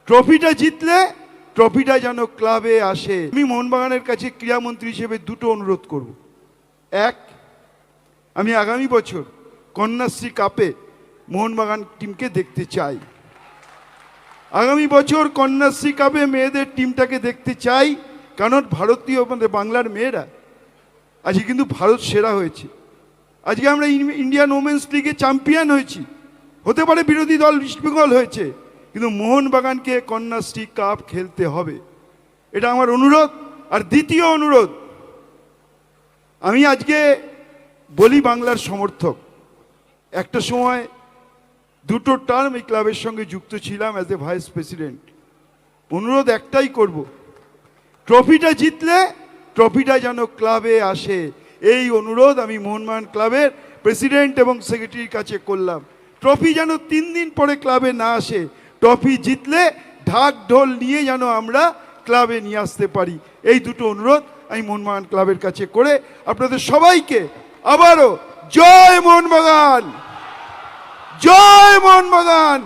ট্রফিটা জিতলে ট্রফিটা যেন ক্লাবে আসে। আমি মোহনবাগানের কাছে ক্রীড়ামন্ত্রী হিসেবে দুটো অনুরোধ করব। এক, আমি আগামী বছর কন্যাশ্রী কাপে মোহনবাগান টিমকে দেখতে চাই। আগামী বছর কন্যাশ্রী কাপে মেয়েদের টিমটাকে দেখতে চাই, কারণ ভারতীয় আমাদের বাংলার মেয়েরা আজকে কিন্তু ভারত সেরা হয়েছে। আজকে আমরা ইন্ডিয়ান ওমেন্স লিগে চ্যাম্পিয়ন হয়েছি। হতে পারে বিরোধী দল ইস্টবেঙ্গল হয়েছে, কিন্তু মোহনবাগানকে কন্যাশ্রী কাপ খেলতে হবে, এটা আমার অনুরোধ। আর দ্বিতীয় অনুরোধ, আমি আজকে বলি বাংলার সমর্থক, একটা সময় দুটো টার্ম এই ক্লাবের সঙ্গে যুক্ত ছিলাম অ্যাজ এ ভাইস প্রেসিডেন্ট। অনুরোধ একটাই করব, ট্রফিটা জিতলে ট্রফিটা যেন ক্লাবে আসে, এই অনুরোধ আমি মোহনবাগান ক্লাবের প্রেসিডেন্ট এবং সেক্রেটারির কাছে করলাম। ট্রফি যেন 3 দিন পরে ক্লাবে না আসে, ট্রফি জিতলে ঢাক ঢোল নিয়ে যেন আমরা ক্লাবে নিয়ে আসতে পারি। এই দুটো অনুরোধ আমি মোহনবাগান ক্লাবের কাছে করে আপনাদের সবাইকে আবারও জয় মোহনবাগান, জয় মোহনবাগান।